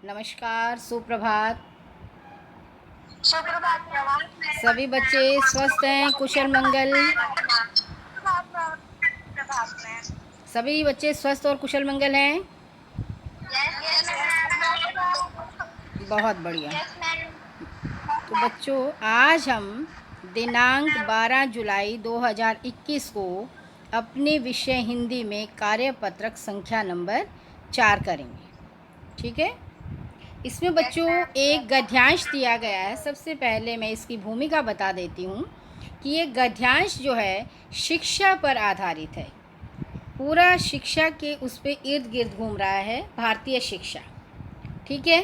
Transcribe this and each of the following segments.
नमस्कार, सुप्रभात। सुप्रभात प्रभात मैम। सभी बच्चे स्वस्थ हैं, कुशल मंगल। प्रभात मैम। सभी बच्चे स्वस्थ और कुशल मंगल हैं। Yes ma'am. बहुत बढ़िया। Yes ma'am. तो बच्चों, आज हम दिनांक 12 जुलाई 2021 को अपने विषय हिंदी में कार्यपत्रक संख्या नंबर 4 करेंगे। ठीक है। इसमें बच्चों एक गद्यांश दिया गया है। सबसे पहले मैं इसकी भूमिका बता देती हूँ कि ये गद्यांश जो है शिक्षा पर आधारित है। पूरा शिक्षा के उस पे इर्द गिर्द घूम रहा है, भारतीय शिक्षा। ठीक है।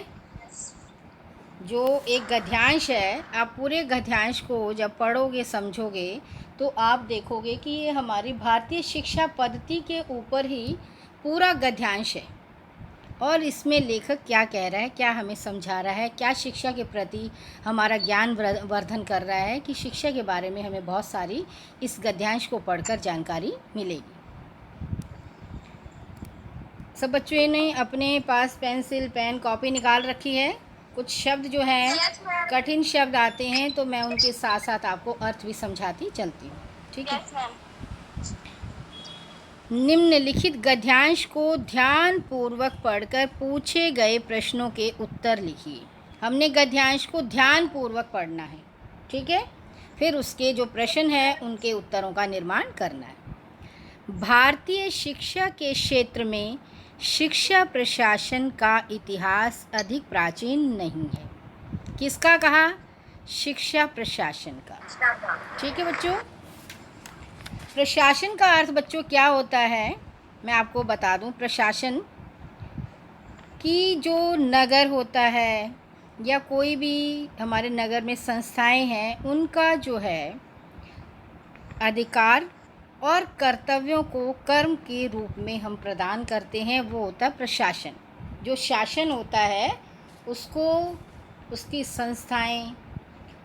जो एक गद्यांश है, आप पूरे गद्यांश को जब पढ़ोगे, समझोगे, तो आप देखोगे कि ये हमारी भारतीय शिक्षा पद्धति के ऊपर ही पूरा गद्यांश है। और इसमें लेखक क्या कह रहा है, क्या हमें समझा रहा है, क्या शिक्षा के प्रति हमारा ज्ञान वर्धन कर रहा है, कि शिक्षा के बारे में हमें बहुत सारी इस गद्यांश को पढ़कर जानकारी मिलेगी। सब बच्चों ने अपने पास पेंसिल, पेन, कॉपी निकाल रखी है। कुछ शब्द जो हैं कठिन शब्द आते हैं, तो मैं उनके साथ साथ आपको अर्थ भी समझाती चलती हूँ। ठीक है। निम्नलिखित गद्यांश को ध्यान पूर्वक पढ़कर पूछे गए प्रश्नों के उत्तर लिखिए। हमने गद्यांश को ध्यान पूर्वक पढ़ना है। ठीक है। फिर उसके जो प्रश्न हैं उनके उत्तरों का निर्माण करना है। भारतीय शिक्षा के क्षेत्र में शिक्षा प्रशासन का इतिहास अधिक प्राचीन नहीं है। किसका कहा? शिक्षा प्रशासन का। ठीक है बच्चों। प्रशासन का अर्थ बच्चों क्या होता है, मैं आपको बता दूं। प्रशासन की जो नगर होता है या कोई भी हमारे नगर में संस्थाएं हैं, उनका जो है अधिकार और कर्तव्यों को कर्म के रूप में हम प्रदान करते हैं, वो होता है प्रशासन। जो शासन होता है उसको उसकी संस्थाएं,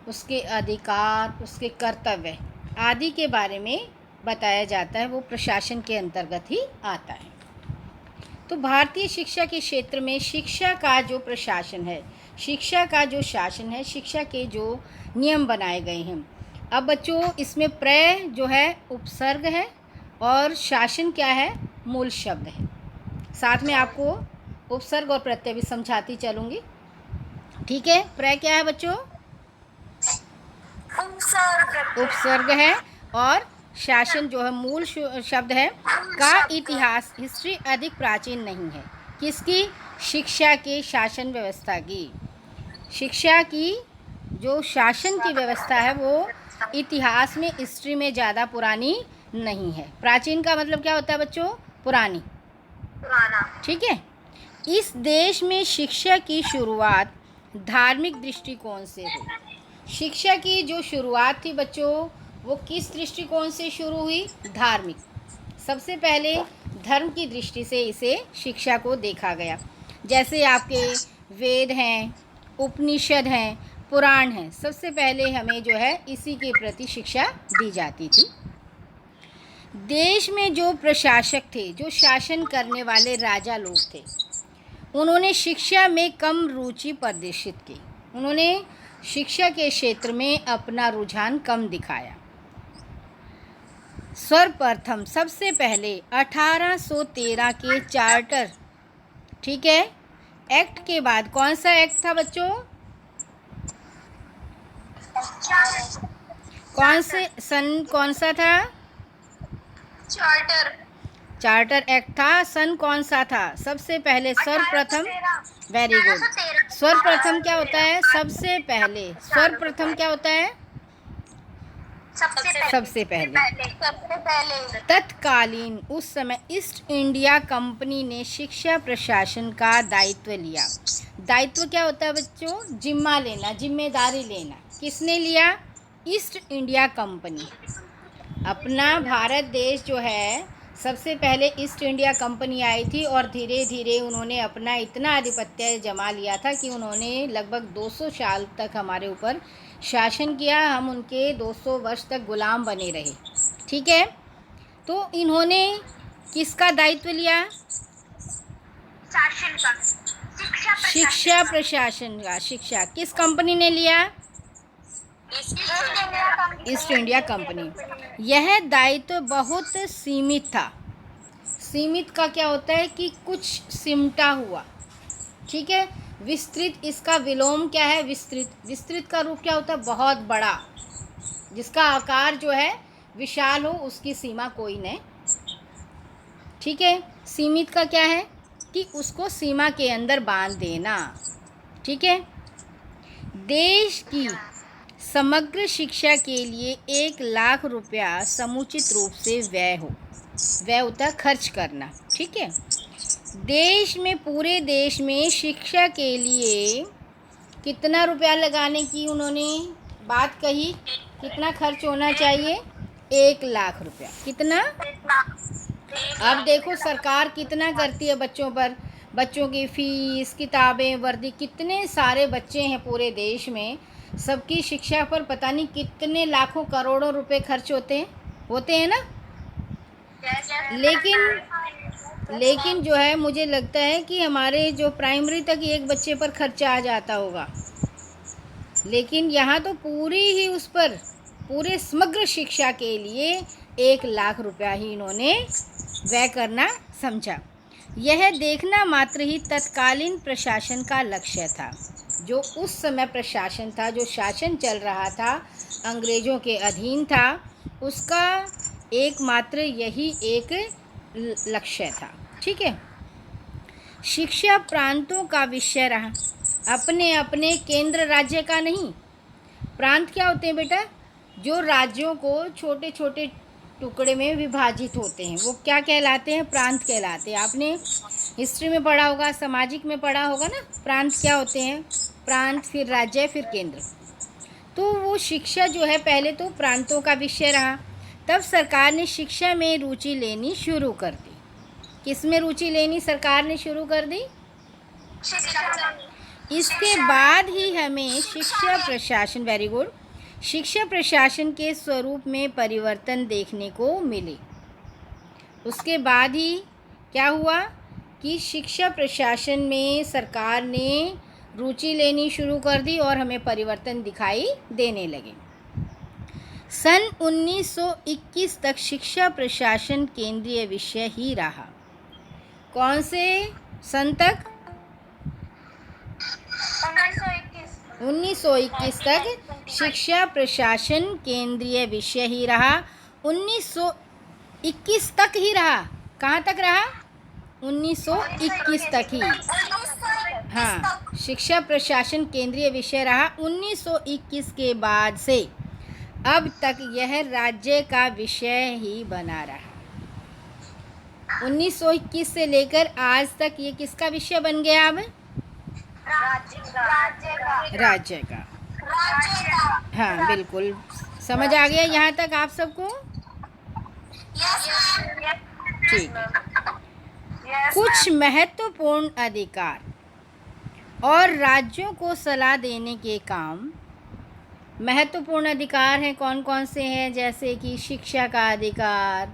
उसके अधिकार, उसके कर्तव्य आदि के बारे में बताया जाता है, वो प्रशासन के अंतर्गत ही आता है। तो भारतीय शिक्षा के क्षेत्र में शिक्षा का जो प्रशासन है, शिक्षा का जो शासन है, शिक्षा के जो नियम बनाए गए हैं। अब बच्चों, इसमें प्रय जो है उपसर्ग है और शासन क्या है, मूल शब्द है। साथ में आपको उपसर्ग और प्रत्यय भी समझाती चलूँगी। ठीक है। प्रय क्या है बच्चों? उपसर्ग है। और शासन जो है मूल शब्द है। का इतिहास, हिस्ट्री अधिक प्राचीन नहीं है। किसकी? शिक्षा के शासन व्यवस्था की। शिक्षा की जो शासन की व्यवस्था है वो इतिहास में, हिस्ट्री में ज़्यादा पुरानी नहीं है। प्राचीन का मतलब क्या होता है बच्चों? पुरानी, पुराना। ठीक है। इस देश में शिक्षा की शुरुआत धार्मिक दृष्टिकोण से हुई। शिक्षा की जो शुरुआत थी बच्चों, वो किस दृष्टिकोण से शुरू हुई? धार्मिक। सबसे पहले धर्म की दृष्टि से इसे शिक्षा को देखा गया। जैसे आपके वेद हैं, उपनिषद हैं, पुराण हैं, सबसे पहले हमें जो है इसी के प्रति शिक्षा दी जाती थी। देश में जो प्रशासक थे, जो शासन करने वाले राजा लोग थे, उन्होंने शिक्षा में कम रुचि प्रदर्शित की। उन्होंने शिक्षा के क्षेत्र में अपना रुझान कम दिखाया। सर्वप्रथम, सबसे पहले 1813 के चार्टर, ठीक है, एक्ट के बाद कौन सा एक्ट था बच्चों? कौन सा था? चार्टर एक्ट था। सन कौन सा था? सबसे पहले सर्वप्रथम। Very good. सर्वप्रथम क्या होता है? सबसे पहले। सर्वप्रथम क्या होता है? सबसे पहले। तत्कालीन उस समय ईस्ट इंडिया कंपनी ने शिक्षा प्रशासन का दायित्व लिया। दायित्व क्या होता है बच्चों? जिम्मा लेना, जिम्मेदारी लेना। किसने लिया? East India company. अपना भारत देश जो है, सबसे पहले ईस्ट इंडिया कंपनी आई थी और धीरे धीरे उन्होंने अपना इतना आधिपत्य जमा लिया था कि उन्होंने लगभग 200 साल तक हमारे ऊपर शासन किया। हम उनके 200 वर्ष तक गुलाम बने रहे। ठीक है। तो इन्होंने किसका दायित्व लिया? शिक्षा प्रशासन का शिक्षा किस कंपनी ने लिया? East India company. यह दायित्व बहुत सीमित था। सीमित का क्या होता है कि कुछ सिमटा हुआ, ठीक है। विस्तृत इसका विलोम क्या है? विस्तृत। विस्तृत का रूप क्या होता है? बहुत बड़ा, जिसका आकार जो है विशाल हो, उसकी सीमा कोई नहीं, ठीक है। सीमित का क्या है कि उसको सीमा के अंदर बांध देना, ठीक है। देश की समग्र शिक्षा के लिए 1,00,000 रुपया समुचित रूप से व्यय हो। व्यय होता है खर्च करना, ठीक है। देश में, पूरे देश में शिक्षा के लिए कितना रुपया लगाने की उन्होंने बात कही? कितना खर्च होना चाहिए? 1,00,000 रुपया। कितना? अब देखो सरकार कितना करती है बच्चों पर, बच्चों की फ़ीस, किताबें, वर्दी, कितने सारे बच्चे हैं पूरे देश में, सबकी शिक्षा पर पता नहीं कितने लाखों करोड़ों रुपए खर्च होते हैं ना। लेकिन जो है मुझे लगता है कि हमारे जो प्राइमरी तक एक बच्चे पर खर्चा आ जाता होगा, लेकिन यहाँ तो पूरी ही उस पर, पूरे समग्र शिक्षा के लिए 1,00,000 रुपया ही इन्होंने व्यय करना समझा। यह देखना मात्र ही तत्कालीन प्रशासन का लक्ष्य था। जो उस समय प्रशासन था, जो शासन चल रहा था, अंग्रेज़ों के अधीन था, उसका एकमात्र यही एक लक्ष्य था, ठीक है। शिक्षा प्रांतों का विषय रहा, अपने अपने केंद्र राज्य का नहीं। प्रांत क्या होते हैं बेटा? जो राज्यों को छोटे छोटे टुकड़े में विभाजित होते हैं, वो क्या कहलाते हैं? प्रांत कहलाते हैं। आपने हिस्ट्री में पढ़ा होगा, सामाजिक में पढ़ा होगा ना, प्रांत क्या होते हैं? प्रांत, फिर राज्य, फिर केंद्र। तो वो शिक्षा जो है पहले तो प्रांतों का विषय रहा, तब सरकार ने शिक्षा में रुचि लेनी शुरू कर दी। किस में रुचि लेनी सरकार ने शुरू कर दी? इसके बाद ही हमें शिक्षा प्रशासन, वेरी गुड, शिक्षा प्रशासन के स्वरूप में परिवर्तन देखने को मिले। उसके बाद ही क्या हुआ कि शिक्षा प्रशासन में सरकार ने रुचि लेनी शुरू कर दी और हमें परिवर्तन दिखाई देने लगे। सन 1921 तक शिक्षा प्रशासन केंद्रीय विषय ही रहा। कौन से सन तक? 1921 तक शिक्षा प्रशासन केंद्रीय विषय ही रहा। 1921 तक ही रहा। कहाँ तक रहा? 1921 तक ही। हाँ, शिक्षा प्रशासन केंद्रीय विषय रहा। 1921 के बाद से अब तक यह राज्य का विषय ही बना रहा। 1921 से लेकर आज तक ये किसका विषय बन गया? अब राज्य का। हाँ बिल्कुल, समझ आ गया यहाँ तक आप सबको? ठीक है। कुछ महत्वपूर्ण अधिकार और राज्यों को सलाह देने के काम। महत्वपूर्ण अधिकार हैं कौन कौन से हैं? जैसे कि शिक्षा का अधिकार,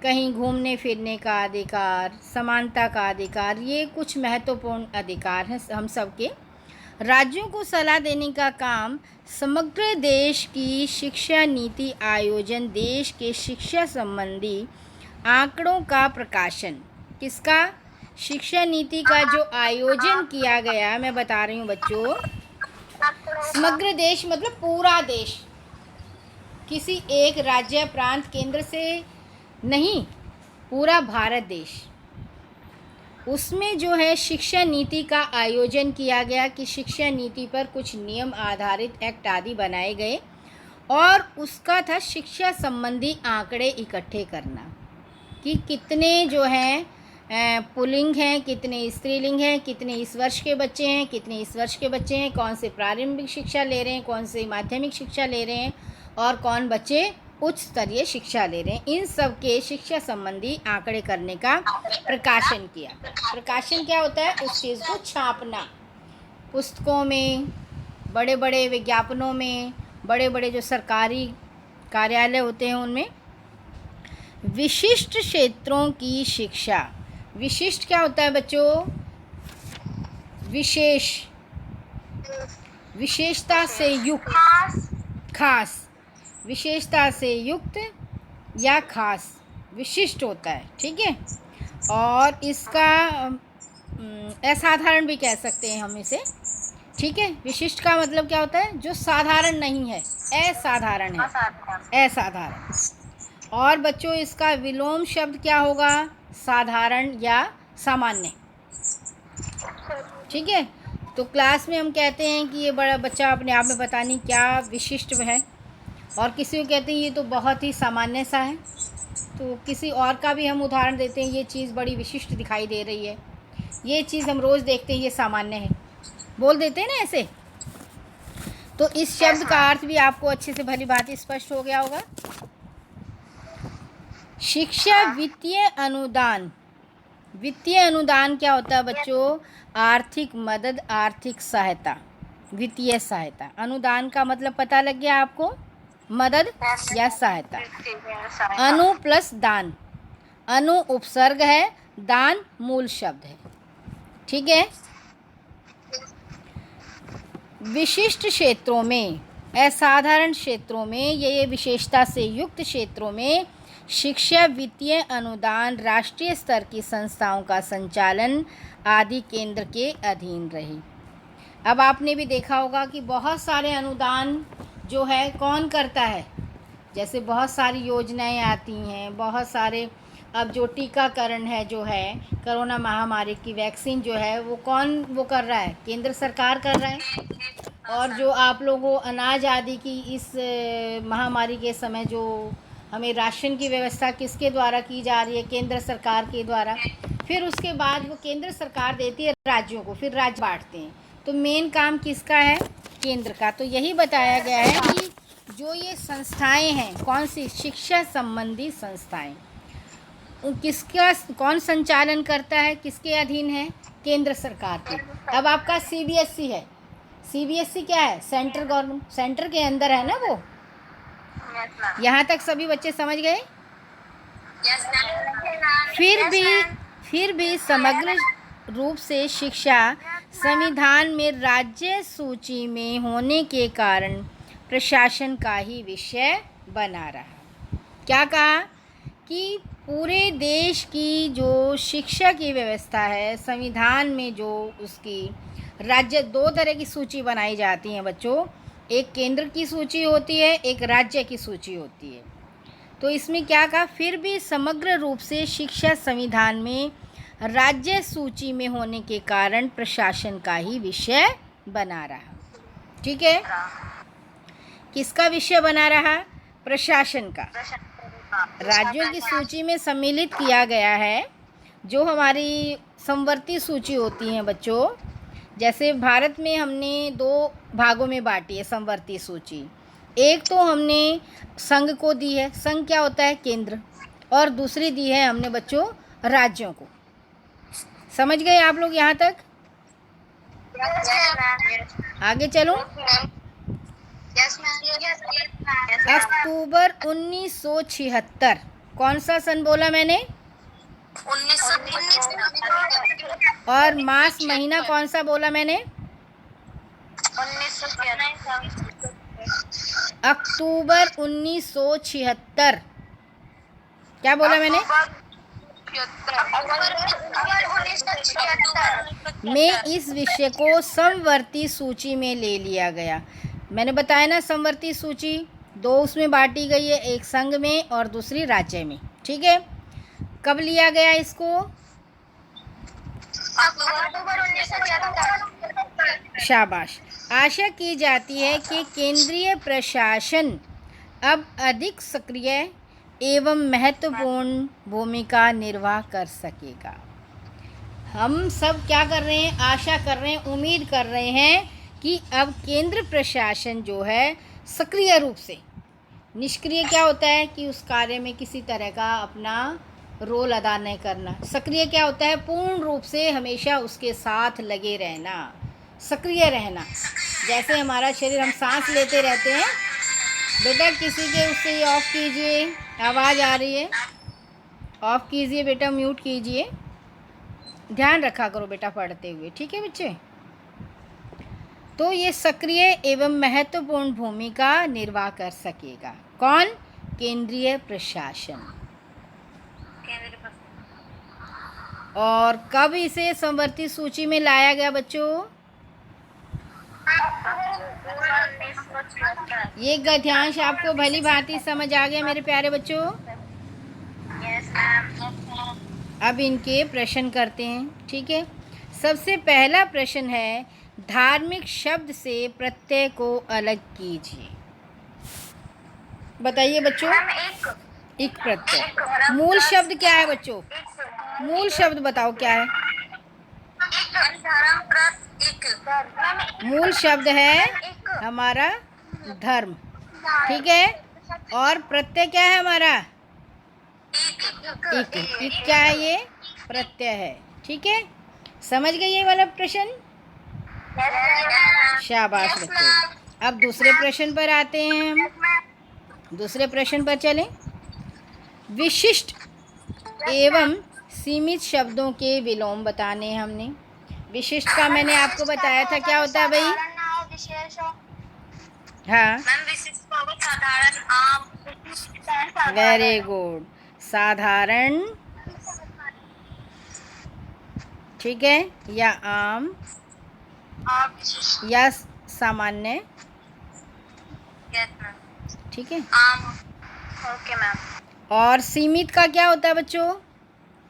कहीं घूमने फिरने का अधिकार, समानता का अधिकार, ये कुछ महत्वपूर्ण अधिकार हैं हम सबके। राज्यों को सलाह देने का काम, समग्र देश की शिक्षा नीति आयोजन, देश के शिक्षा संबंधी आंकड़ों का प्रकाशन। किसका? शिक्षा नीति का जो आयोजन किया गया, मैं बता रही हूँ बच्चों, समग्र देश मतलब पूरा देश, किसी एक राज्य, प्रांत, केंद्र से नहीं, पूरा भारत देश। उसमें जो है शिक्षा नीति का आयोजन किया गया कि शिक्षा नीति पर कुछ नियम आधारित एक्ट आदि बनाए गए, और उसका था शिक्षा संबंधी आंकड़े इकट्ठे करना कि कितने जो हैं पुल्लिंग हैं, कितने स्त्रीलिंग हैं, कितने इस वर्ष के बच्चे हैं, कितने इस वर्ष के बच्चे हैं, कौन से प्रारंभिक शिक्षा ले रहे हैं, कौन से माध्यमिक शिक्षा ले रहे हैं, और कौन बच्चे उच्च स्तरीय शिक्षा ले रहे हैं। इन सब के शिक्षा संबंधी आंकड़े करने का प्रकाशन किया। प्रकाशन क्या होता है? उस चीज़ को छापना, पुस्तकों में, बड़े बड़े विज्ञापनों में, बड़े बड़े जो सरकारी कार्यालय होते हैं उनमें। विशिष्ट क्षेत्रों की शिक्षा। विशिष्ट क्या होता है बच्चों? विशेष, विशेषता से युक्त, खास, खास, विशेषता से युक्त या खास, विशिष्ट होता है, ठीक है। और इसका असाधारण भी कह सकते हैं हम इसे, ठीक है। विशिष्ट का मतलब क्या होता है, जो साधारण नहीं है, असाधारण है, असाधारण, असाधारण। और बच्चों इसका विलोम शब्द क्या होगा, साधारण या सामान्य, ठीक है। तो क्लास में हम कहते हैं कि ये बड़ा बच्चा अपने आप में पता नहीं क्या विशिष्ट है, और किसी को कहते हैं ये तो बहुत ही सामान्य सा है। तो किसी और का भी हम उदाहरण देते हैं, ये चीज़ बड़ी विशिष्ट दिखाई दे रही है, ये चीज़ हम रोज़ देखते हैं, ये सामान्य है, बोल देते हैं ना ऐसे। तो इस शब्द का अर्थ भी आपको अच्छे से भली भांति स्पष्ट हो गया होगा। शिक्षा वित्तीय अनुदान, वित्तीय अनुदान क्या होता है बच्चों, आर्थिक मदद, आर्थिक सहायता, वित्तीय सहायता। अनुदान का मतलब पता लग गया आपको, मदद या सहायता। अनु प्लस दान, अनु उपसर्ग है, दान मूल शब्द है, ठीक है। विशिष्ट क्षेत्रों में, असाधारण क्षेत्रों में, ये विशेषता से युक्त क्षेत्रों में शिक्षा वित्तीय अनुदान राष्ट्रीय स्तर की संस्थाओं का संचालन आदि केंद्र के अधीन रही। अब आपने भी देखा होगा कि बहुत सारे अनुदान जो है कौन करता है, जैसे बहुत सारी योजनाएं आती हैं, बहुत सारे, अब जो टीकाकरण है जो है कोरोना महामारी की वैक्सीन जो है वो कौन वो कर रहा है, केंद्र सरकार कर रहा है। और जो आप लोगों अनाज आदि की इस महामारी के समय जो हमें राशन की व्यवस्था किसके द्वारा की जा रही है, केंद्र सरकार के द्वारा। फिर उसके बाद वो केंद्र सरकार देती है राज्यों को, फिर राज्य बांटते हैं। तो मेन काम किसका है, केंद्र का। तो यही बताया गया है कि जो ये संस्थाएं हैं, कौन सी, शिक्षा संबंधी संस्थाएं, किसका कौन संचालन करता है, किसके अधीन है, केंद्र सरकार के। अब आपका सीबीएसई है, सीबीएसई क्या है, सेंट्रल गवर्नमेंट, सेंटर के अंदर है ना वो। यहाँ तक सभी बच्चे समझ गए। फिर भी समग्र रूप से शिक्षा संविधान में राज्य सूची में होने के कारण प्रशासन का ही विषय बना रहा। क्या कहा कि पूरे देश की जो शिक्षा की व्यवस्था है, संविधान में जो उसकी राज्य, दो तरह की सूची बनाई जाती हैं बच्चों, एक केंद्र की सूची होती है, एक राज्य की सूची होती है। तो इसमें क्या कहा, फिर भी समग्र रूप से शिक्षा संविधान में राज्य सूची में होने के कारण प्रशासन का ही विषय बना रहा, ठीक है। किसका विषय बना रहा, प्रशासन का। राज्यों की सूची में सम्मिलित किया गया है, जो हमारी समवर्ती सूची होती हैं बच्चों। जैसे भारत में हमने दो भागों में बांटी है समवर्ती सूची। एक तो हमने संघ को दी है, संघ क्या होता है, केंद्र, और दूसरी दी है हमने बच्चों राज्यों को। समझ गए आप लोग यहाँ तक, आगे चलो। अक्टूबर 1976, कौन सा सन बोला मैंने, 1919। और मास महीना कौन सा बोला मैंने, 1976। अक्टूबर 1976, क्या बोला मैंने, में इस विषय को समवर्ती सूची में ले लिया गया। मैंने बताया ना, समवर्ती सूची दो उसमें बांटी गई है, एक संघ में और दूसरी राज्य में, ठीक है। कब लिया गया इसको, अक्टूबर 1976। शाबाश। आशा की जाती है कि केंद्रीय प्रशासन अब अधिक सक्रिय एवं महत्वपूर्ण भूमिका निर्वाह कर सकेगा। हम सब क्या कर रहे हैं, आशा कर रहे हैं, उम्मीद कर रहे हैं कि अब केंद्र प्रशासन जो है सक्रिय रूप से, निष्क्रिय क्या होता है कि उस कार्य में किसी तरह का अपना रोल अदा नहीं करना, सक्रिय क्या होता है पूर्ण रूप से हमेशा उसके साथ लगे रहना, सक्रिय रहना। जैसे हमारा शरीर, हम सांस लेते रहते हैं, बेटा किसी के उससे ये ऑफ़ कीजिए, आवाज़ आ रही है, ऑफ़ कीजिए बेटा, म्यूट कीजिए, ध्यान रखा करो बेटा पढ़ते हुए, ठीक है बच्चे। तो ये सक्रिय एवं महत्वपूर्ण भूमिका निर्वाह कर सकेगा। कौन? केंद्रीय प्रशासन। केंद्रीय प्रशासन। और कब इसे समवर्ती सूची में लाया गया बच्चों? अक्टूबर 1976। ये गद्यांश आपको भली भांति समझ आ गया मेरे प्यारे बच्चों? Yes ma'am. अब इनके प्रश्न करते हैं, ठीक है। सबसे पहला प्रश्न है, धार्मिक शब्द से प्रत्यय को अलग कीजिए। बताइए बच्चों। मैम एक प्रत्यय। मूल शब्द क्या है बच्चों? मूल शब्द बताओ क्या है? मूल शब्द है हमारा धर्म, ठीक है। और प्रत्यय क्या है हमारा? इक। इक क्या है? ये प्रत्यय है, ठीक है। समझ गए ये वाला प्रश्न? शाबाश बच्चों। अब दूसरे प्रश्न पर आते हैं हम। दूसरे प्रश्न पर चलें। विशिष्ट एवं सीमित शब्दों के विलोम बताने हैं हमने। विशिष्ट का मैंने आपको बताया था क्या होता है भाई? हाँ, साधारण, आम। Very good. साधारण, ठीक है, या आम या सामान्य, ठीक है। आम। Okay ma'am. और सीमित का क्या होता है बच्चों?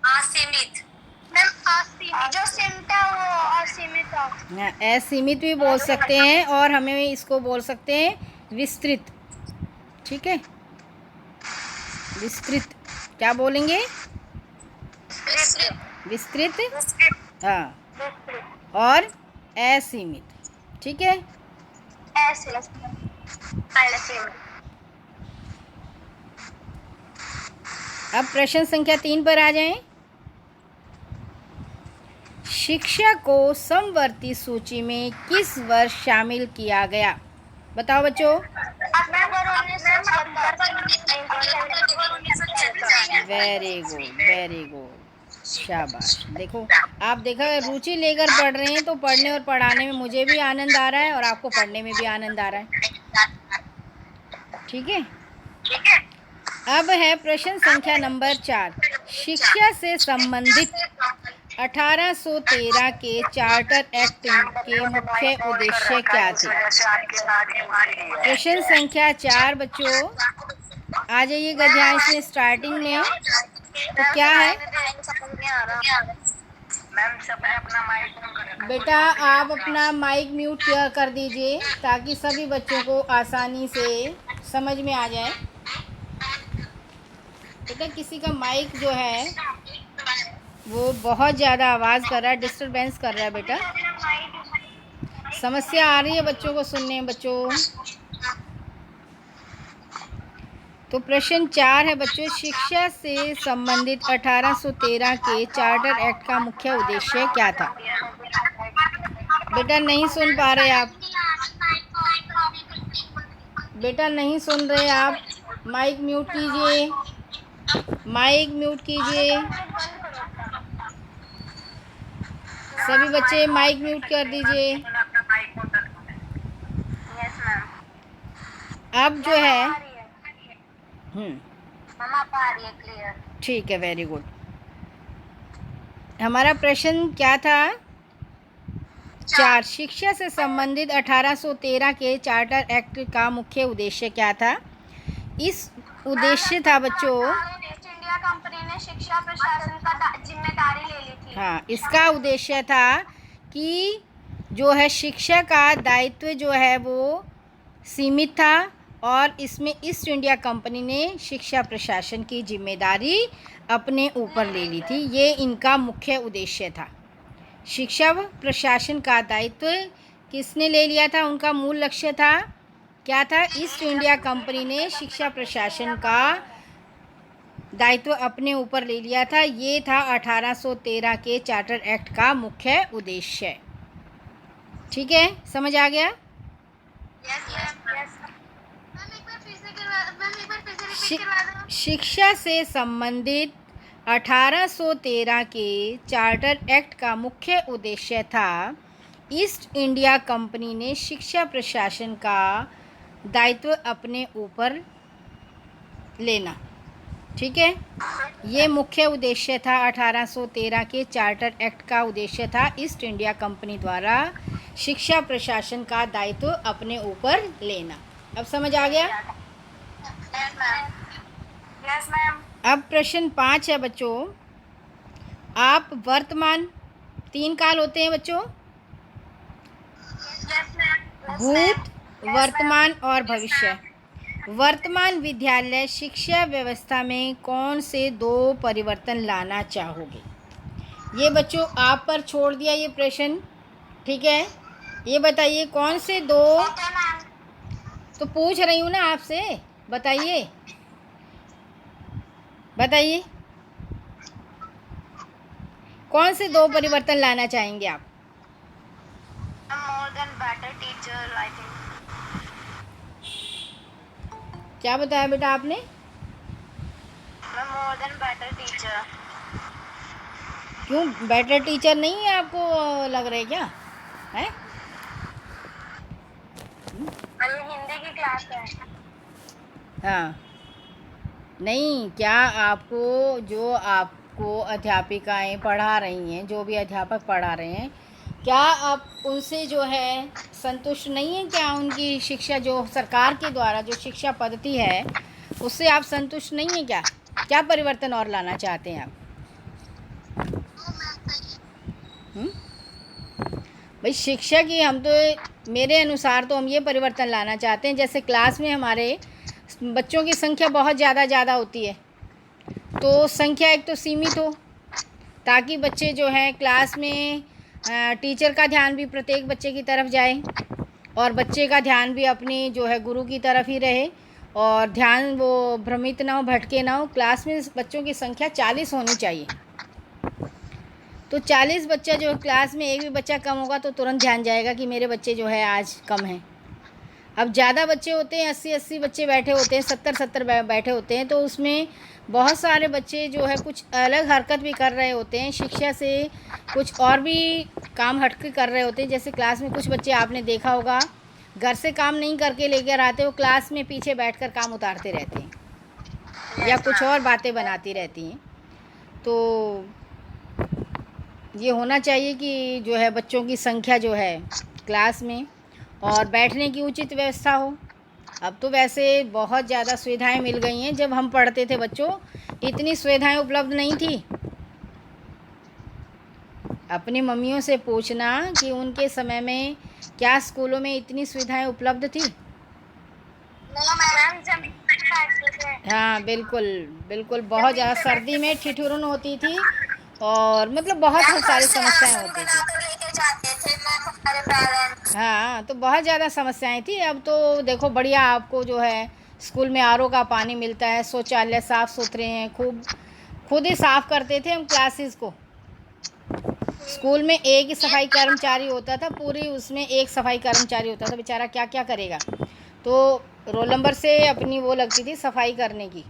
असीमित। मैम असीमित जो सीमित है वो असीमित है। हाँ, असीमित भी बोल सकते हैं और हमें इसको बोल सकते हैं विस्तृत, ठीक है। विस्तृत क्या बोलेंगे? विस्तृत, हाँ। और असीमित, ठीक है। अब प्रश्न संख्या 3 पर आ जाएं। शिक्षा को समवर्ती सूची में किस वर्ष शामिल किया गया? बताओ बच्चों। वेरी गुड, वेरी गुड, शाबाश। देखो, आप देखो रुचि लेकर पढ़ रहे हैं तो पढ़ने और पढ़ाने में मुझे भी आनंद आ रहा है और आपको पढ़ने में भी आनंद आ रहा है, ठीक है। अब है प्रश्न संख्या नंबर 4। शिक्षा से संबंधित 1813 के चार्टर एक्ट के मुख्य उद्देश्य क्या थे? प्रश्न संख्या 4 बच्चों, आ जाइए गद्यांश में स्टार्टिंग में। तो क्या है बेटा? आप अपना माइक म्यूट कर दीजिए ताकि सभी बच्चों को आसानी से समझ में आ जाए। बेटा किसी का माइक जो है वो बहुत ज़्यादा आवाज़ कर रहा है, डिस्टरबेंस कर रहा है बेटा। समस्या आ रही है बच्चों को सुनने में बच्चों। तो प्रश्न 4 है बच्चों, शिक्षा से संबंधित 1813 के चार्टर एक्ट का मुख्य उद्देश्य क्या था? बेटा नहीं सुन पा रहे आप, बेटा नहीं सुन रहे आप। माइक म्यूट कीजिए, माइक म्यूट कीजिए। सभी बच्चे माइक म्यूट कर दीजिए। अब जो है ठीक है, वेरी गुड। हमारा प्रश्न क्या था? 4। शिक्षा से संबंधित 1813 के चार्टर एक्ट का मुख्य उद्देश्य क्या था? इस उद्देश्य था बच्चों, ईस्ट इंडिया कंपनी ने शिक्षा प्रशासन का जिम्मेदारी ले ली थी। हाँ, इसका उद्देश्य था कि जो है शिक्षा का दायित्व जो है वो सीमित था और इसमें ईस्ट इंडिया कंपनी ने शिक्षा प्रशासन की जिम्मेदारी अपने ऊपर ले ली थी। ये इनका मुख्य उद्देश्य था। शिक्षा प्रशासन का दायित्व किसने ले लिया था? उनका मूल लक्ष्य था क्या था? ईस्ट इंडिया कंपनी ने शिक्षा प्रशासन का दायित्व अपने ऊपर ले लिया था। ये था 1813 के चार्टर एक्ट का मुख्य उद्देश्य, ठीक है। समझ आ गया? शिक्षा से संबंधित 1813 के चार्टर एक्ट का मुख्य उद्देश्य था ईस्ट इंडिया कंपनी ने शिक्षा प्रशासन का दायित्व अपने ऊपर लेना। ठीक है, ये मुख्य उद्देश्य था 1813 के चार्टर एक्ट का उद्देश्य था ईस्ट इंडिया कंपनी द्वारा शिक्षा प्रशासन का दायित्व अपने ऊपर लेना। अब समझ आ गया? Yes ma'am. अब प्रश्न 5 है बच्चों। आप वर्तमान, 3 काल होते हैं बच्चों, यस मैम। भूत, वर्तमान और भविष्य। वर्तमान विद्यालय शिक्षा व्यवस्था में कौन से 2 परिवर्तन लाना चाहोगे? ये बच्चों आप पर छोड़ दिया ये प्रश्न। ठीक है, ये बताइए कौन से 2, ओके मैम। तो पूछ रही हूँ ना आपसे, बताइए बताइए कौन से 2 परिवर्तन लाना चाहेंगे आप? More than better teacher I think. क्या बताया बेटा आपने? मैं मोर देन बेटर टीचर। क्यों बेटर टीचर नहीं है आपको लग रहा है क्या है? अरे हिंदी की क्लास है। हाँ, नहीं, क्या आपको जो आपको अध्यापिकाएं पढ़ा रही हैं, जो भी अध्यापक पढ़ा रहे हैं, क्या आप उनसे जो है संतुष्ट नहीं हैं? क्या उनकी शिक्षा जो सरकार के द्वारा जो शिक्षा पद्धति है उससे आप संतुष्ट नहीं हैं? क्या क्या परिवर्तन और लाना चाहते हैं आप? भाई शिक्षा की हम तो, मेरे अनुसार तो हम ये परिवर्तन लाना चाहते हैं, जैसे क्लास में हमारे बच्चों की संख्या बहुत ज़्यादा होती है, तो संख्या एक तो सीमित हो, ताकि बच्चे जो हैं क्लास में टीचर का ध्यान भी प्रत्येक बच्चे की तरफ जाए और बच्चे का ध्यान भी अपनी जो है गुरु की तरफ ही रहे और ध्यान वो भ्रमित ना हो, भटके ना हो। क्लास में बच्चों की संख्या 40 होनी चाहिए। तो 40 बच्चा जो क्लास में, एक भी बच्चा कम होगा तो तुरंत ध्यान जाएगा कि मेरे बच्चे जो है आज कम हैं। अब ज़्यादा बच्चे होते हैं, 80 बच्चे बैठे होते हैं, 70 बैठे होते हैं, तो उसमें बहुत सारे बच्चे जो है कुछ अलग हरकत भी कर रहे होते हैं, शिक्षा से कुछ और भी काम हटके कर रहे होते हैं। जैसे क्लास में कुछ बच्चे आपने देखा होगा, घर से काम नहीं करके लेकर आते, वो क्लास में पीछे बैठकर काम उतारते रहते हैं या कुछ और बातें बनाती रहती हैं। तो ये होना चाहिए कि जो है बच्चों की संख्या जो है क्लास में और बैठने की उचित व्यवस्था हो। अब तो वैसे बहुत ज़्यादा सुविधाएं मिल गई हैं, जब हम पढ़ते थे बच्चों इतनी सुविधाएं उपलब्ध नहीं थी। अपनी मम्मियों से पूछना कि उनके समय में क्या स्कूलों में इतनी सुविधाएं उपलब्ध थी। हाँ बिल्कुल बिल्कुल, बहुत ज़्यादा सर्दी में ठिठुरन होती थी और मतलब बहुत सारी समस्याएं होती थी। हाँ, तो बहुत ज़्यादा समस्याएं थी। अब तो देखो बढ़िया, आपको जो है स्कूल में आरओ का पानी मिलता है, शौचालय साफ़ सुथरे हैं, खुद ही साफ़ करते थे हम क्लासेस को। स्कूल में एक ही सफाई कर्मचारी होता था, पूरी उसमें एक सफाई कर्मचारी होता था, बेचारा क्या क्या करेगा। तो रोल नंबर से अपनी वो लगती थी सफाई करने की।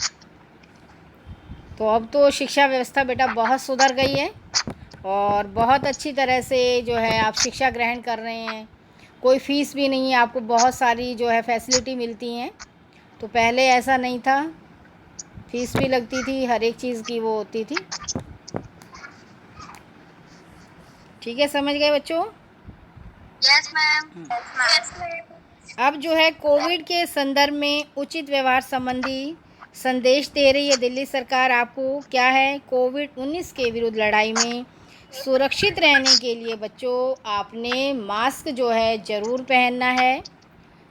तो अब तो शिक्षा व्यवस्था बेटा बहुत सुधर गई है और बहुत अच्छी तरह से जो है आप शिक्षा ग्रहण कर रहे हैं। कोई फ़ीस भी नहीं है, आपको बहुत सारी जो है फैसिलिटी मिलती हैं। तो पहले ऐसा नहीं था, फ़ीस भी लगती थी, हर एक चीज़ की वो होती थी। ठीक है, समझ गए बच्चों? Yes ma'am. Yes ma'am. अब जो है कोविड के संदर्भ में उचित व्यवहार संबंधी संदेश दे रही है दिल्ली सरकार आपको। क्या है? कोविड-19 के विरुद्ध लड़ाई में सुरक्षित रहने के लिए बच्चों आपने मास्क जो है ज़रूर पहनना है,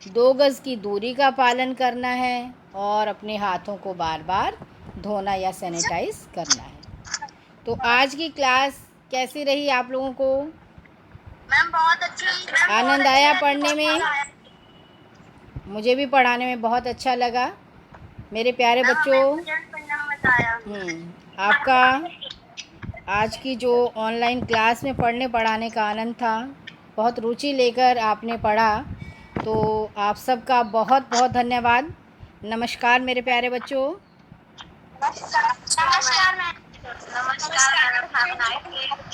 2 गज़ की दूरी का पालन करना है और अपने हाथों को बार बार धोना या सैनिटाइज करना है। तो आज की क्लास कैसी रही आप लोगों को? मैम बहुत अच्छी। आनंद आया पढ़ने में? मुझे भी पढ़ाने में बहुत अच्छा लगा मेरे प्यारे बच्चों। आपका आज की जो ऑनलाइन क्लास में पढ़ने पढ़ाने का आनंद था, बहुत रुचि लेकर आपने पढ़ा, तो आप सबका बहुत बहुत धन्यवाद। नमस्कार मेरे प्यारे बच्चों। नमस्कार मैम। नमस्कार मैम।